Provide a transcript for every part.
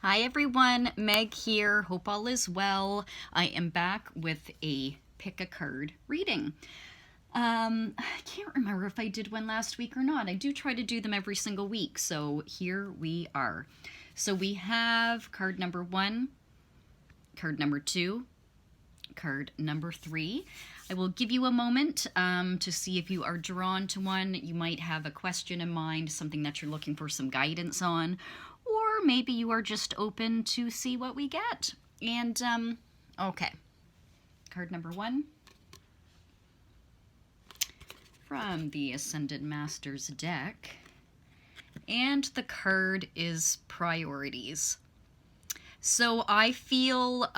Hi everyone, Meg here. Hope all is well. I am back with a pick a card reading. I can't remember if I did one last week or not. I do try to do them every single week, so here we are. So we have card number 1, card number 2, card number 3. I will give you a moment to see if you are drawn to one. You might have a question in mind, something that you're looking for some guidance on, or maybe you are just open to see what we get. And, okay. Card number 1 from the Ascended Masters deck. And the card is Priorities. So I feel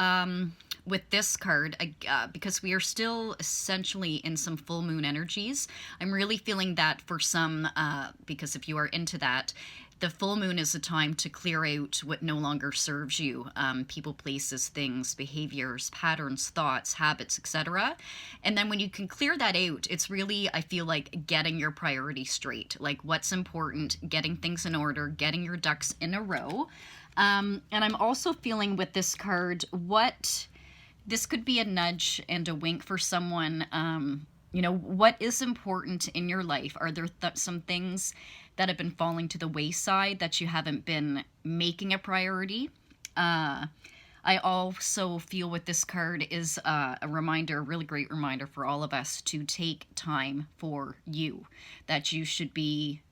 with this card, because we are still essentially in some full moon energies, I'm really feeling that for some, because if you are into that, the full moon is a time to clear out what no longer serves you, people, places, things, behaviors, patterns, thoughts, habits, etc. And then when you can clear that out, it's really, I feel like, getting your priorities straight, like what's important, getting things in order, getting your ducks in a row. And I'm also feeling with this card, this could be a nudge and a wink for someone. What is important in your life? Are there some things that have been falling to the wayside that you haven't been making a priority? I also feel with this card is a reminder, a really great reminder for all of us to take time for you, that you should be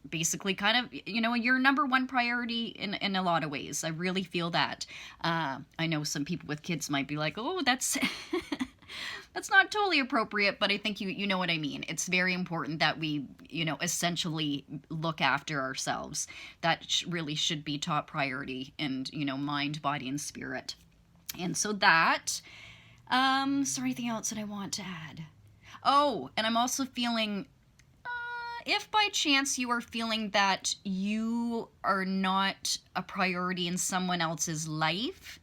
basically kind of, your number one priority in a lot of ways. I really feel that. I know some people with kids might be like, oh, that's that's not totally appropriate, but I think you know what I mean. It's very important that we, essentially look after ourselves. That really should be top priority, and, mind, body, and spirit. And so that, is there anything else that I want to add? Oh, and I'm also feeling, if by chance you are feeling that you are not a priority in someone else's life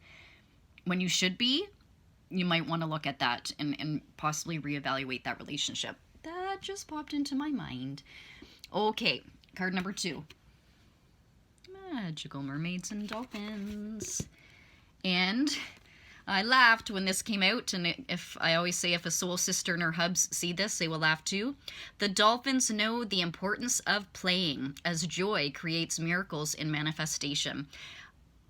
when you should be, you might want to look at that and possibly reevaluate that relationship. That just popped into my mind. Okay, card number 2. Magical Mermaids and Dolphins. And I laughed when this came out, and I always say if a soul sister and her hubs see this, they will laugh too. The dolphins know the importance of playing, as joy creates miracles in manifestation.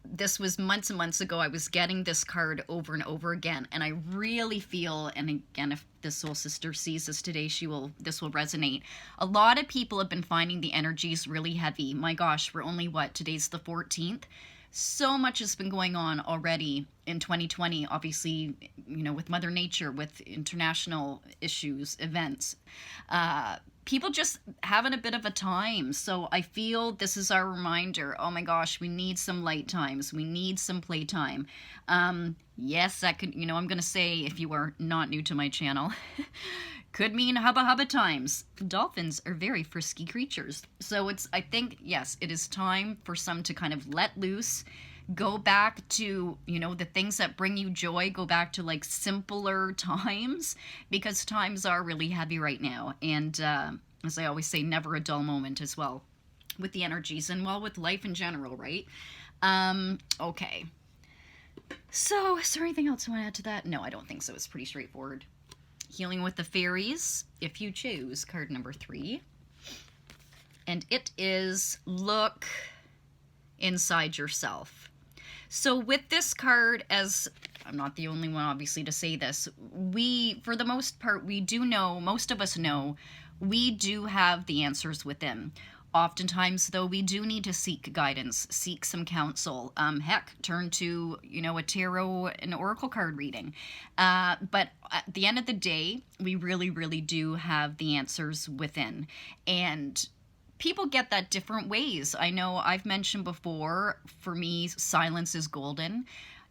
This was months and months ago. I was getting this card over and over again, and I really feel, and again, if the soul sister sees this today, this will resonate. A lot of people have been finding the energies really heavy. My gosh, we're only today's the 14th. So much has been going on already in 2020, obviously, with Mother Nature, with international issues, events. People just having a bit of a time. So I feel this is our reminder. Oh my gosh, we need some light times. We need some playtime. Yes, that could, I'm going to say, if you are not new to my channel, could mean hubba times. Dolphins are very frisky creatures. So I think, yes, it is time for some to kind of let loose, go back to, the things that bring you joy, go back to like simpler times, because times are really heavy right now. And as I always say, never a dull moment as well with the energies and with life in general, right? Okay. So is there anything else you want to add to that? No, I don't think so. It's pretty straightforward. Healing with the Fairies, if you choose, card number 3. And it is look inside yourself. So with this card, as I'm not the only one obviously to say this, for the most part, we do know, most of us know, we do have the answers within. Oftentimes, though, we do need to seek guidance, seek some counsel. Heck, turn to, a tarot and oracle card reading. But at the end of the day, we really, really do have the answers within. And people get that different ways. I know I've mentioned before, for me, silence is golden.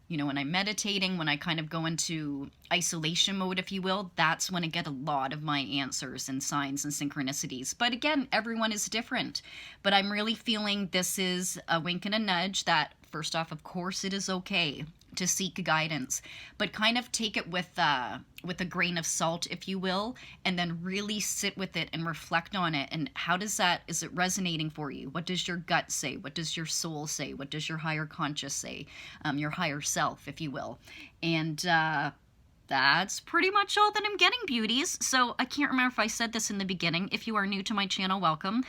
When I'm meditating, when I kind of go into isolation mode, if you will, that's when I get a lot of my answers and signs and synchronicities. But again, everyone is different. But I'm really feeling this is a wink and a nudge that, first off, of course, it is okay to seek guidance, but kind of take it with a grain of salt, if you will, and then really sit with it and reflect on it. And how does that, is it resonating for you? What does your gut say? What does your soul say? What does your higher conscious say? Your higher self, if you will. And that's pretty much all that I'm getting, beauties. So I can't remember if I said this in the beginning. If you are new to my channel, welcome.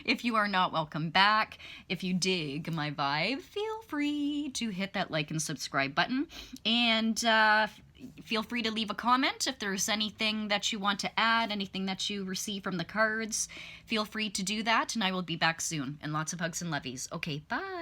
If you are not, welcome back. If you dig my vibe, feel free to hit that like and subscribe button. And feel free to leave a comment if there's anything that you want to add, anything that you receive from the cards. Feel free to do that, and I will be back soon. And lots of hugs and lovies. Okay, bye.